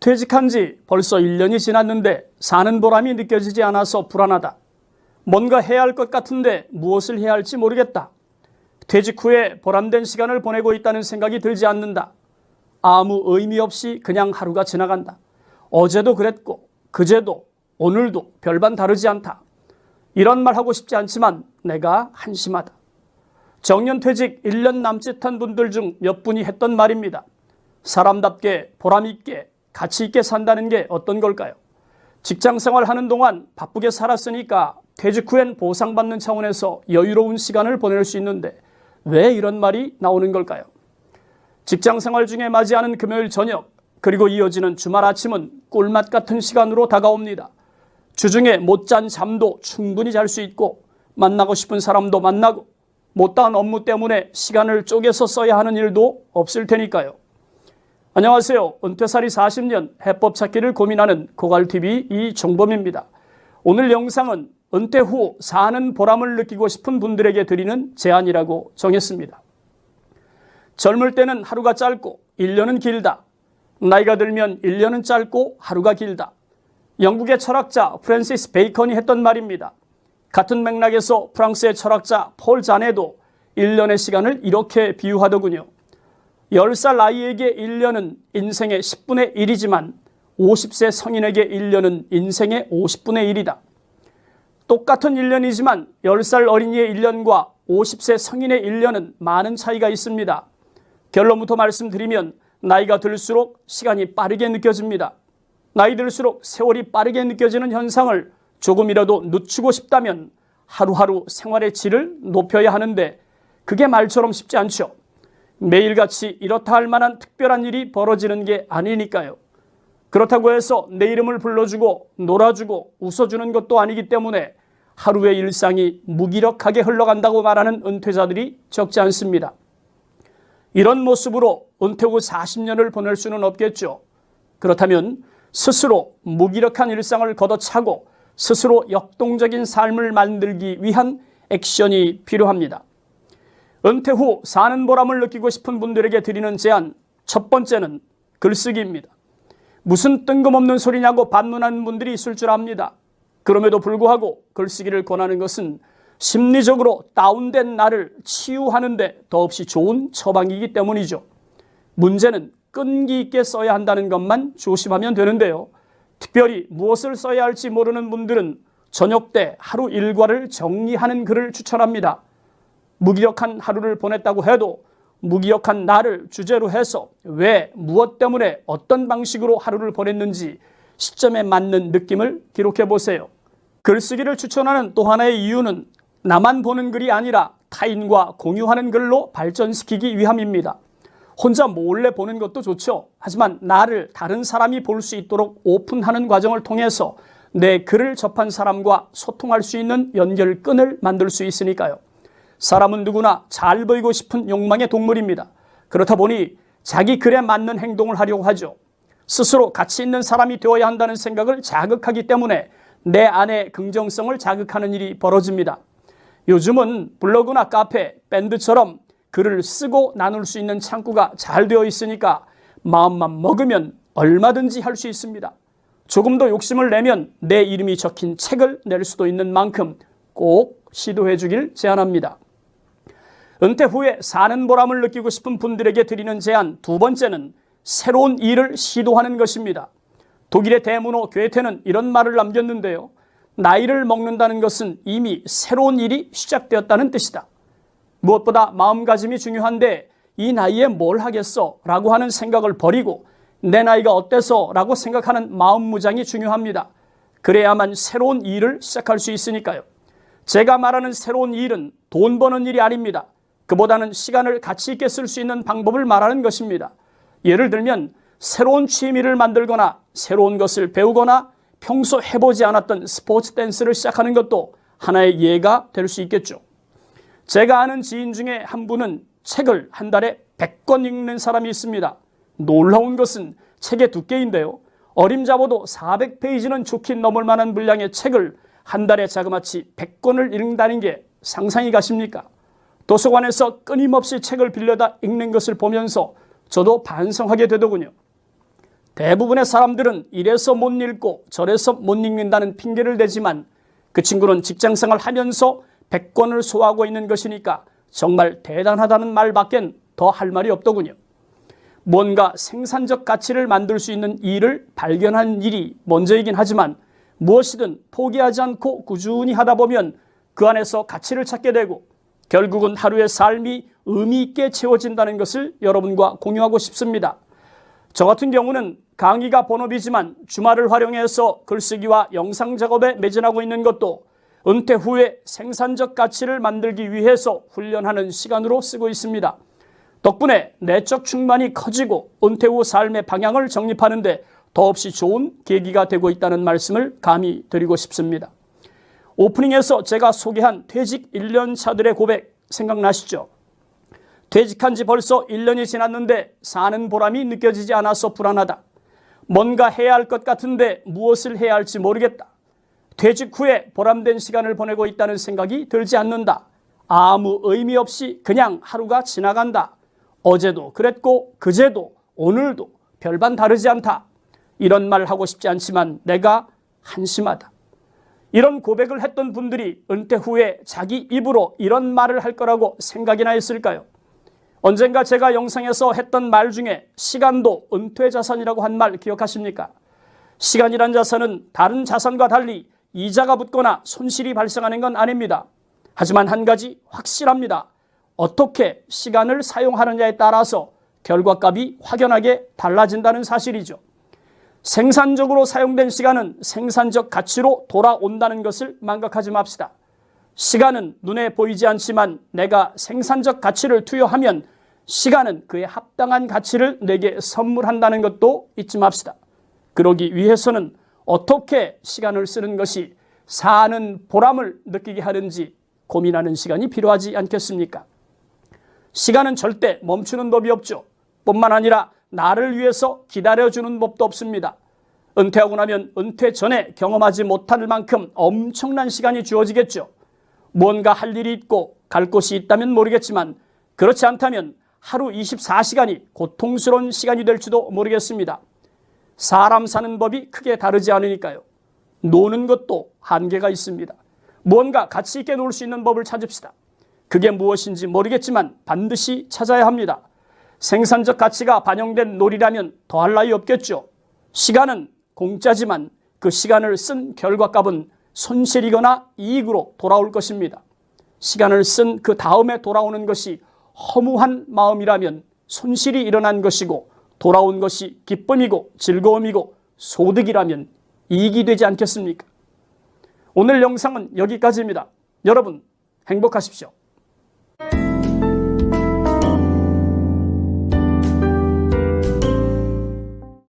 퇴직한 지 벌써 1년이 지났는데 사는 보람이 느껴지지 않아서 불안하다. 뭔가 해야 할 것 같은데 무엇을 해야 할지 모르겠다. 퇴직 후에 보람된 시간을 보내고 있다는 생각이 들지 않는다. 아무 의미 없이 그냥 하루가 지나간다. 어제도 그랬고 그제도 오늘도 별반 다르지 않다. 이런 말 하고 싶지 않지만 내가 한심하다. 정년퇴직 1년 남짓한 분들 중 몇 분이 했던 말입니다. 사람답게 보람있게 가치있게 산다는 게 어떤 걸까요? 직장생활 하는 동안 바쁘게 살았으니까 퇴직 후엔 보상받는 차원에서 여유로운 시간을 보낼 수 있는데 왜 이런 말이 나오는 걸까요? 직장생활 중에 맞이하는 금요일 저녁 그리고 이어지는 주말 아침은 꿀맛 같은 시간으로 다가옵니다. 주중에 못 잔 잠도 충분히 잘 수 있고 만나고 싶은 사람도 만나고 못다한 업무 때문에 시간을 쪼개서 써야 하는 일도 없을 테니까요. 안녕하세요. 은퇴살이 40년 해법 찾기를 고민하는 고갈TV 이종범입니다. 오늘 영상은 은퇴 후 사는 보람을 느끼고 싶은 분들에게 드리는 제안이라고 정했습니다. 젊을 때는 하루가 짧고 1년은 길다. 나이가 들면 1년은 짧고 하루가 길다. 영국의 철학자 프랜시스 베이컨이 했던 말입니다. 같은 맥락에서 프랑스의 철학자 폴 자네도 1년의 시간을 이렇게 비유하더군요. 10살 아이에게 1년은 인생의 10분의 1이지만 50세 성인에게 1년은 인생의 50분의 1이다. 똑같은 1년이지만 10살 어린이의 1년과 50세 성인의 1년은 많은 차이가 있습니다. 결론부터 말씀드리면 나이가 들수록 시간이 빠르게 느껴집니다. 나이 들수록 세월이 빠르게 느껴지는 현상을 조금이라도 늦추고 싶다면 하루하루 생활의 질을 높여야 하는데 그게 말처럼 쉽지 않죠. 매일같이 이렇다 할 만한 특별한 일이 벌어지는 게 아니니까요. 그렇다고 해서 내 이름을 불러주고 놀아주고 웃어주는 것도 아니기 때문에 하루의 일상이 무기력하게 흘러간다고 말하는 은퇴자들이 적지 않습니다. 이런 모습으로 은퇴 후 40년을 보낼 수는 없겠죠. 그렇다면 스스로 무기력한 일상을 걷어차고 스스로 역동적인 삶을 만들기 위한 액션이 필요합니다. 은퇴 후 사는 보람을 느끼고 싶은 분들에게 드리는 제안 첫 번째는 글쓰기입니다. 무슨 뜬금없는 소리냐고 반문하는 분들이 있을 줄 압니다. 그럼에도 불구하고 글쓰기를 권하는 것은 심리적으로 다운된 나를 치유하는 데 더없이 좋은 처방이기 때문이죠. 문제는 끈기 있게 써야 한다는 것만 조심하면 되는데요. 특별히 무엇을 써야 할지 모르는 분들은 저녁 때 하루 일과를 정리하는 글을 추천합니다. 무기력한 하루를 보냈다고 해도 무기력한 나를 주제로 해서 왜, 무엇 때문에 어떤 방식으로 하루를 보냈는지 시점에 맞는 느낌을 기록해 보세요. 글쓰기를 추천하는 또 하나의 이유는 나만 보는 글이 아니라 타인과 공유하는 글로 발전시키기 위함입니다. 혼자 몰래 보는 것도 좋죠. 하지만 나를 다른 사람이 볼 수 있도록 오픈하는 과정을 통해서 내 글을 접한 사람과 소통할 수 있는 연결끈을 만들 수 있으니까요. 사람은 누구나 잘 보이고 싶은 욕망의 동물입니다. 그렇다 보니 자기 글에 맞는 행동을 하려고 하죠. 스스로 가치 있는 사람이 되어야 한다는 생각을 자극하기 때문에 내 안의 긍정성을 자극하는 일이 벌어집니다. 요즘은 블로그나 카페, 밴드처럼 글을 쓰고 나눌 수 있는 창구가 잘 되어 있으니까 마음만 먹으면 얼마든지 할 수 있습니다. 조금 더 욕심을 내면 내 이름이 적힌 책을 낼 수도 있는 만큼 꼭 시도해 주길 제안합니다. 은퇴 후에 사는 보람을 느끼고 싶은 분들에게 드리는 제안 두 번째는 새로운 일을 시도하는 것입니다. 독일의 대문호 괴테는 이런 말을 남겼는데요. 나이를 먹는다는 것은 이미 새로운 일이 시작되었다는 뜻이다. 무엇보다 마음가짐이 중요한데 이 나이에 뭘 하겠어? 라고 하는 생각을 버리고 내 나이가 어때서? 라고 생각하는 마음 무장이 중요합니다. 그래야만 새로운 일을 시작할 수 있으니까요. 제가 말하는 새로운 일은 돈 버는 일이 아닙니다. 그보다는 시간을 가치 있게 쓸 수 있는 방법을 말하는 것입니다. 예를 들면 새로운 취미를 만들거나 새로운 것을 배우거나 평소 해보지 않았던 스포츠 댄스를 시작하는 것도 하나의 예가 될 수 있겠죠. 제가 아는 지인 중에 한 분은 책을 한 달에 100권 읽는 사람이 있습니다. 놀라운 것은 책의 두께인데요. 어림잡아도 400페이지는 좋긴 넘을 만한 분량의 책을 한 달에 자그마치 100권을 읽는다는 게 상상이 가십니까? 도서관에서 끊임없이 책을 빌려다 읽는 것을 보면서 저도 반성하게 되더군요. 대부분의 사람들은 이래서 못 읽고 저래서 못 읽는다는 핑계를 대지만 그 친구는 직장생활 하면서 100권을 소화하고 있는 것이니까 정말 대단하다는 말밖엔 더 할 말이 없더군요. 뭔가 생산적 가치를 만들 수 있는 일을 발견한 일이 먼저이긴 하지만 무엇이든 포기하지 않고 꾸준히 하다 보면 그 안에서 가치를 찾게 되고 결국은 하루의 삶이 의미 있게 채워진다는 것을 여러분과 공유하고 싶습니다. 저 같은 경우는 강의가 본업이지만 주말을 활용해서 글쓰기와 영상 작업에 매진하고 있는 것도 은퇴 후에 생산적 가치를 만들기 위해서 훈련하는 시간으로 쓰고 있습니다. 덕분에 내적 충만이 커지고 은퇴 후 삶의 방향을 정립하는 데 더없이 좋은 계기가 되고 있다는 말씀을 감히 드리고 싶습니다. 오프닝에서 제가 소개한 퇴직 1년 차들의 고백 생각나시죠? 퇴직한 지 벌써 1년이 지났는데 사는 보람이 느껴지지 않아서 불안하다. 뭔가 해야 할 것 같은데 무엇을 해야 할지 모르겠다. 퇴직 후에 보람된 시간을 보내고 있다는 생각이 들지 않는다. 아무 의미 없이 그냥 하루가 지나간다. 어제도 그랬고 그제도 오늘도 별반 다르지 않다. 이런 말 하고 싶지 않지만 내가 한심하다. 이런 고백을 했던 분들이 은퇴 후에 자기 입으로 이런 말을 할 거라고 생각이나 했을까요? 언젠가 제가 영상에서 했던 말 중에 시간도 은퇴 자산이라고 한 말 기억하십니까? 시간이란 자산은 다른 자산과 달리 이자가 붙거나 손실이 발생하는 건 아닙니다. 하지만 한 가지 확실합니다. 어떻게 시간을 사용하느냐에 따라서 결과값이 확연하게 달라진다는 사실이죠. 생산적으로 사용된 시간은 생산적 가치로 돌아온다는 것을 망각하지 맙시다. 시간은 눈에 보이지 않지만 내가 생산적 가치를 투여하면 시간은 그에 합당한 가치를 내게 선물한다는 것도 잊지 맙시다. 그러기 위해서는 어떻게 시간을 쓰는 것이 사는 보람을 느끼게 하는지 고민하는 시간이 필요하지 않겠습니까? 시간은 절대 멈추는 법이 없죠. 뿐만 아니라 나를 위해서 기다려주는 법도 없습니다. 은퇴하고 나면 은퇴 전에 경험하지 못할 만큼 엄청난 시간이 주어지겠죠. 뭔가 할 일이 있고 갈 곳이 있다면 모르겠지만 그렇지 않다면 하루 24시간이 고통스러운 시간이 될지도 모르겠습니다. 사람 사는 법이 크게 다르지 않으니까요. 노는 것도 한계가 있습니다. 뭔가 가치 있게 놀 수 있는 법을 찾읍시다. 그게 무엇인지 모르겠지만 반드시 찾아야 합니다. 생산적 가치가 반영된 놀이라면 더할 나위 없겠죠. 시간은 공짜지만 그 시간을 쓴 결과값은 손실이거나 이익으로 돌아올 것입니다. 시간을 쓴 그 다음에 돌아오는 것이 허무한 마음이라면 손실이 일어난 것이고 돌아온 것이 기쁨이고 즐거움이고 소득이라면 이익이 되지 않겠습니까? 오늘 영상은 여기까지입니다. 여러분 행복하십시오.